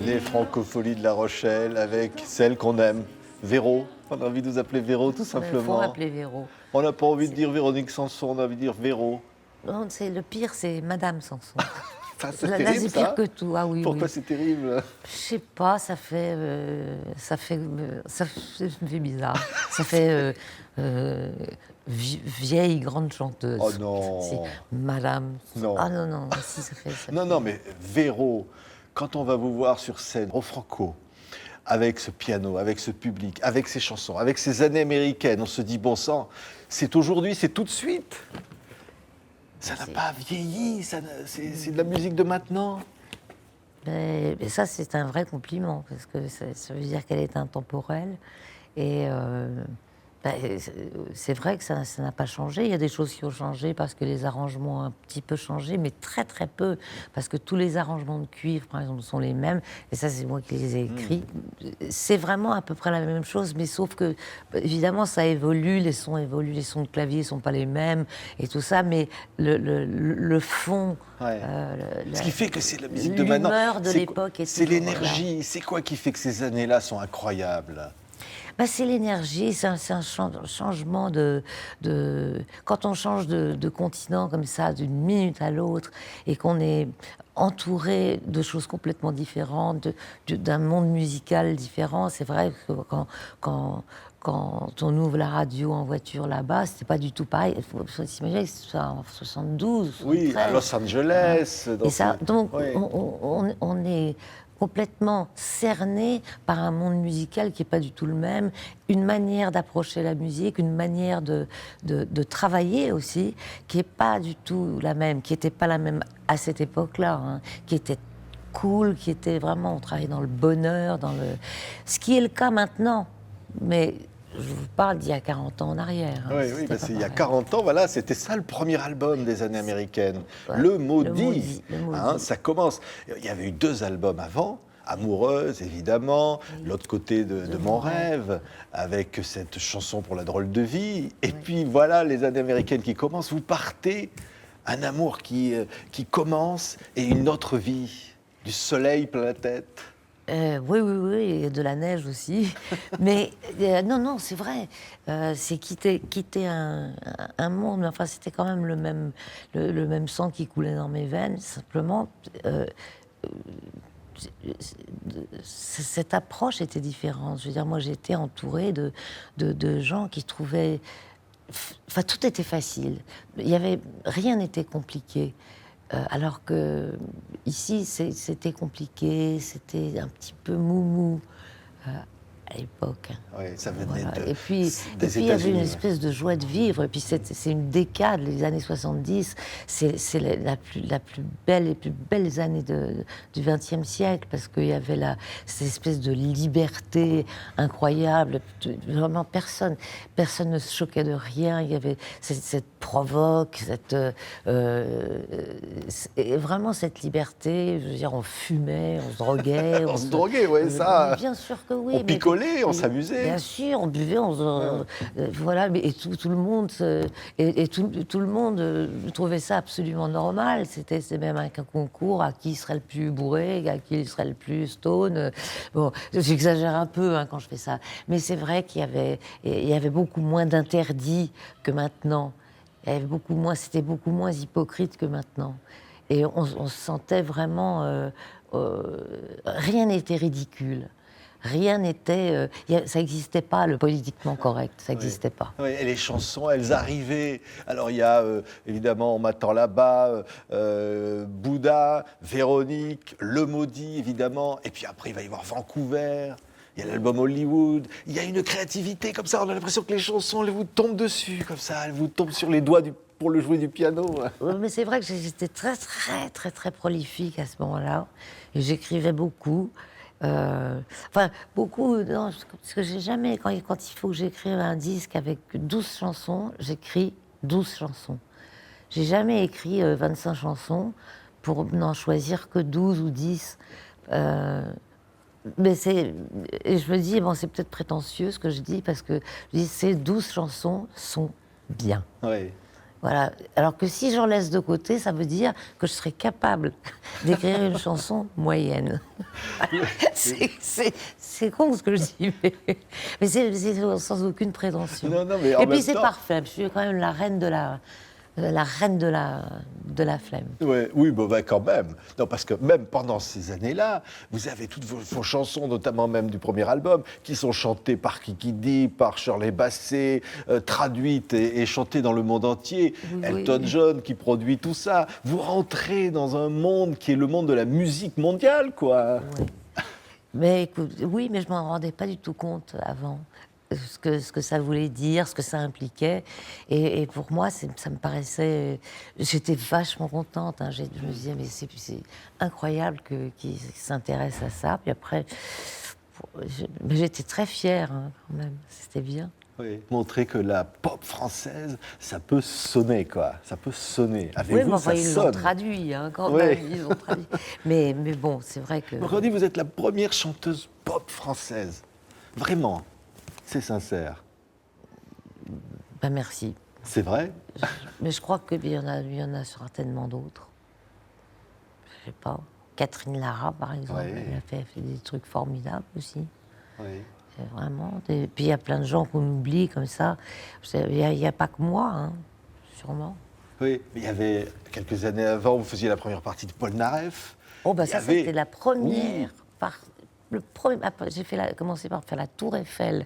Les francopholies de La Rochelle avec celle qu'on aime, Véro. On a envie de vous appeler Véro tout Il faut simplement. m'appeler Véro. On n'a pas envie de dire Véronique Sanson, on a envie de dire Véro. Non, le pire, c'est Madame Sanson. Ça, c'est Là, terrible, c'est pire ça. que tout. Ah oui, Pourquoi oui. c'est terrible? Je sais pas, ça me fait bizarre. Ça fait vieille grande chanteuse. Oh non. Si, Madame. Non. Ah non, non, si ça fait. Non, non, mais Véro, quand on va vous voir sur scène au Franco, avec ce piano, avec ce public, avec ces chansons, avec ces années américaines, on se dit, bon sang, c'est aujourd'hui, c'est tout de suite. Ça n'a pas vieilli, c'est de la musique de maintenant. Mais ça, c'est un vrai compliment, parce que ça veut dire qu'elle est intemporelle. Et c'est vrai que ça n'a pas changé. Il y a des choses qui ont changé parce que les arrangements ont un petit peu changé, mais très très peu. Parce que tous les arrangements de cuivre, par exemple, sont les mêmes. Et ça, c'est moi qui les ai écrits. C'est vraiment à peu près la même chose, mais sauf que, évidemment, ça évolue, les sons évoluent, les sons de clavier ne sont pas les mêmes et tout ça, mais le fond... Ouais. Ce qui fait que c'est la musique de maintenant. L'humeur de l'époque est C'est toujours l'énergie. C'est quoi qui fait que ces années-là sont incroyables? C'est l'énergie, c'est un changement Quand on change de continent comme ça, d'une minute à l'autre, et qu'on est entouré de choses complètement différentes, d'un monde musical différent, c'est vrai que quand on ouvre la radio en voiture là-bas, c'était pas du tout pareil. Il faut s'imaginer que c'est en 72, 73. Oui, à Los Angeles. Et ça, donc, oui. on est complètement cerné par un monde musical qui n'est pas du tout le même, une manière d'approcher la musique, une manière de travailler aussi, qui n'est pas du tout la même, qui n'était pas la même à cette époque-là, hein, qui était cool, qui était vraiment, on travaillait dans le bonheur, ce qui est le cas maintenant, mais je vous parle d'il y a 40 ans en arrière. Hein, oui, parce qu'il y a 40 ans, voilà, c'était ça le premier album des années américaines. Ouais, Le Maudit. Le Maudit. Hein, ça commence. Il y avait eu 2 albums avant. Amoureuse, évidemment, l'autre côté de mon rêve, avec cette chanson pour la drôle de vie. Et puis voilà, les années américaines qui commencent. Vous partez, un amour qui commence et une autre vie, du soleil plein la tête. Oui, et de la neige aussi. Mais non, c'est vrai. C'est quitter un monde. Enfin, c'était quand même le même sang qui coulait dans mes veines. Simplement, cette approche était différente. Je veux dire, moi, j'étais entourée de gens qui trouvaient... Enfin, tout était facile. Rien n'était compliqué. Alors que ici, c'était compliqué, c'était un petit peu moumou à l'époque. Oui, ça venait Voilà. des Et puis il y avait une espèce de joie de vivre. Et puis c'est une décade, les années 70, c'est la plus belle, les plus belles années du XXe siècle, parce qu'il y avait cette espèce de liberté incroyable. Vraiment, personne ne se choquait de rien. Il y avait cette provoque, vraiment cette liberté. Je veux dire, on fumait, on se droguait. On se droguait, oui, ça. Bien sûr que oui. On picolait, on s'amusait. Bien sûr, on buvait, voilà, et tout le monde, tout le monde trouvait ça absolument normal. C'était même un concours à qui serait le plus bourré, à qui serait le plus stone. Bon, j'exagère un peu quand je fais ça, mais c'est vrai qu'il y avait beaucoup moins d'interdits que maintenant. C'était beaucoup moins hypocrite que maintenant. Et on se sentait vraiment, rien n'était ridicule. Rien n'était... ça n'existait pas, le politiquement correct, ça n'existait pas. Oui, et les chansons, elles arrivaient. Alors, il y a, évidemment, On m'attend là-bas, Bouddha, Véronique, Le Maudit, évidemment. Et puis après, il va y avoir Vancouver, il y a l'album Hollywood. Il y a une créativité comme ça, on a l'impression que les chansons, elles vous tombent dessus, comme ça, elles vous tombent sur les doigts pour le jouer du piano. Mais c'est vrai que j'étais très, très, très, très prolifique à ce moment-là. Et j'écrivais beaucoup. Beaucoup, non, parce que j'ai jamais, quand il faut que j'écrive un disque avec 12 chansons, j'écris 12 chansons. J'ai jamais écrit 25 chansons pour n'en choisir que 12 ou 10. Mais et je me dis, bon, c'est peut-être prétentieux ce que je dis, parce que je dis, ces 12 chansons sont bien. Oui. Voilà. Alors que si j'en laisse de côté, ça veut dire que je serais capable d'écrire une chanson moyenne. C'est con ce que je dis, mais c'est sans aucune prétention. Non, non, mais en Et puis même c'est temps- parfait. Je suis quand même la reine de la flemme. Ouais, oui, bon, bah, quand même. Non, parce que même pendant ces années-là, vous avez toutes vos chansons, notamment même du premier album, qui sont chantées par Kiki Dee, par Shirley Bassey, traduites et chantées dans le monde entier. Oui, Elton oui. John qui produit tout ça. Vous rentrez dans un monde qui est le monde de la musique mondiale, quoi. Ouais. Mais écoute, oui, mais je m'en rendais pas du tout compte avant. Ce que ça voulait dire, ce que ça impliquait. Et pour moi, ça me paraissait... J'étais vachement contente. Hein. Je me disais, mais c'est incroyable qu'ils s'intéressent à ça. Puis après, mais j'étais très fière, hein, quand même. C'était bien. Oui. Montrer que la pop française, ça peut sonner, quoi. Ça peut sonner. Avec Oui, vous, mais enfin, ça ils l'ont sonne. traduit, hein, quand Oui. même. Ils l'ont traduit. Mais bon, c'est vrai que... Donc on dit, vous êtes la première chanteuse pop française. Vraiment. C'est sincère. Ben, merci. C'est vrai? Mais je crois qu'il y en a certainement d'autres. Je sais pas. Catherine Lara, par exemple, Oui. elle a fait des trucs formidables aussi. Oui. C'est vraiment. Puis il y a plein de gens qu'on oublie comme ça. Il n'y a pas que moi, hein, sûrement. Oui, mais il y avait quelques années avant, vous faisiez la première partie de Paul Naref. Oh, ben Il y ça, avait- c'était la première. Oui. J'ai commencé par faire la Tour Eiffel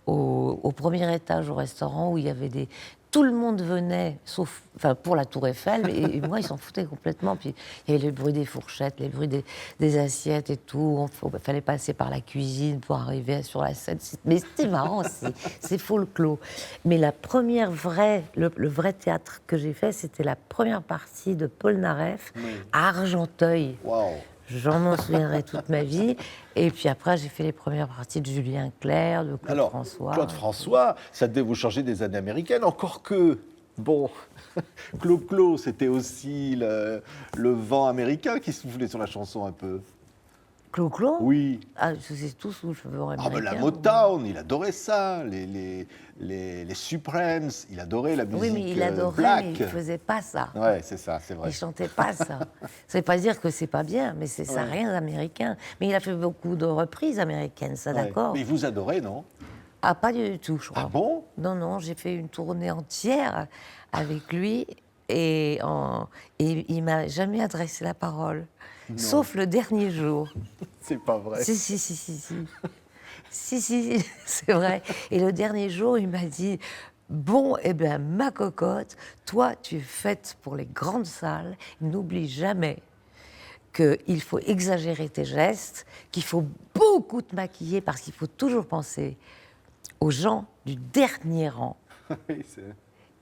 au premier étage au restaurant où il y avait des. Tout le monde venait, sauf pour la Tour Eiffel, et moi, ils s'en foutaient complètement. Puis il y avait le bruit des fourchettes, les bruits des assiettes et tout. Il fallait passer par la cuisine pour arriver sur la scène. Mais c'était marrant, c'est folklore. Mais la première le vrai théâtre que j'ai fait, c'était la première partie de Paul Naref à Argenteuil. Waouh! J'en m'en souviendrai toute ma vie. Et puis après, j'ai fait les premières parties de Julien Clerc, de Claude Alors, François. Claude François, ça devait vous changer des années américaines, encore que, bon, Clo-Clo, c'était aussi le vent américain qui soufflait sur la chanson un peu. Clo-Clo. Oui. Ah, c'est tout sous le cheveu Ah américain. ben la Motown, il adorait ça, les Supremes, il adorait la musique Oui, mais il adorait, black. mais il faisait pas ça. Ouais, c'est ça, c'est vrai. Il chantait pas ça. Ça veut pas dire que c'est pas bien, mais ça n'a Ouais. rien d'américain. Mais il a fait beaucoup de reprises américaines, ça, Ouais. d'accord. Mais il vous adorait, non? Ah, pas du tout, je crois. Ah bon? Non, non, j'ai fait une tournée entière avec lui et il m'a jamais adressé la parole, sauf le dernier jour. C'est pas vrai. Si, si, si, si, si. Si, si, c'est vrai. Et le dernier jour, il m'a dit, bon, eh bien, ma cocotte, toi, tu es faite pour les grandes salles. N'oublie jamais qu'il faut exagérer tes gestes, qu'il faut beaucoup te maquiller parce qu'il faut toujours penser aux gens du dernier rang Oui, c'est-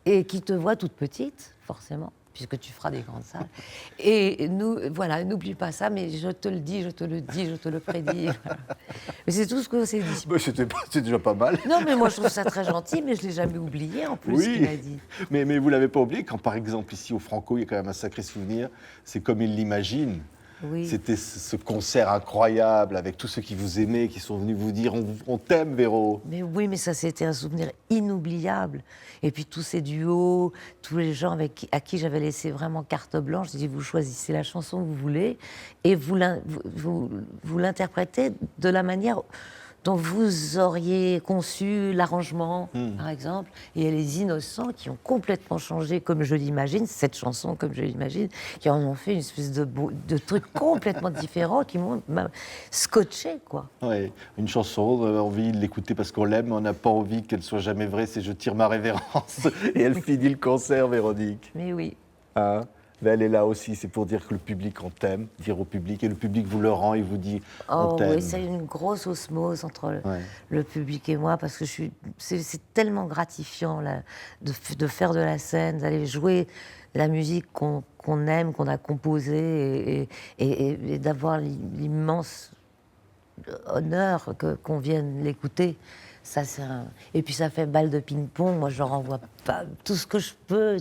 et qui te voient toute petite, forcément, puisque tu feras des grandes salles. Et nous, voilà, n'oublie pas ça, mais je te le dis, je te le dis, je te le prédis. Voilà. Mais c'est tout ce que s'est dit. Bah, c'est déjà pas mal. Non, mais moi, je trouve ça très gentil, mais je ne l'ai jamais oublié, en plus, ce qu'il m'a dit. mais vous l'avez pas oublié quand, par exemple, ici au Franco, il y a quand même un sacré souvenir. C'est comme il l'imagine. Oui. C'était ce concert incroyable avec tous ceux qui vous aimaient, qui sont venus vous dire on t'aime, Véro. Mais oui, mais ça, c'était un souvenir inoubliable. Et puis tous ces duos, tous les gens à qui j'avais laissé vraiment carte blanche, j'ai dit, vous choisissez la chanson que vous voulez et vous l'interprétez de la manière dont vous auriez conçu l'arrangement, par exemple. Et il y a les Innocents qui ont complètement changé, comme je l'imagine, cette chanson, comme je l'imagine, qui en ont fait une espèce de truc complètement différent, qui m'ont scotché, quoi. Ouais, une chanson, on a envie de l'écouter parce qu'on l'aime, mais on n'a pas envie qu'elle soit jamais vraie, c'est Je tire ma révérence. Et elle finit le concert, Véronique. Mais oui. Hein? Mais elle est là aussi, c'est pour dire que le public on t'aime, dire au public, et le public vous le rend, il vous dit on Oh t'aime. oui, c'est une grosse osmose entre Ouais. le public et moi, parce que c'est tellement gratifiant là, de faire de la scène, d'aller jouer la musique qu'on aime, qu'on a composée, et d'avoir l'immense honneur qu'on vienne l'écouter. Ça, et puis ça fait balle de ping-pong. Moi, je leur envoie pas tout ce que je peux,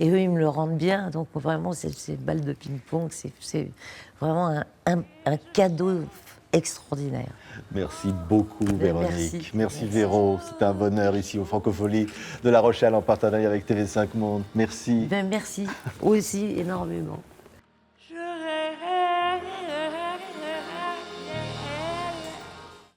et eux, ils me le rendent bien. Donc vraiment, c'est balle de ping-pong. C'est vraiment un cadeau extraordinaire. Merci beaucoup, Véronique. Merci, Merci. Véro. C'était un bonheur ici au Francophonie de La Rochelle en partenariat avec TV5 Monde. Merci. Merci aussi énormément.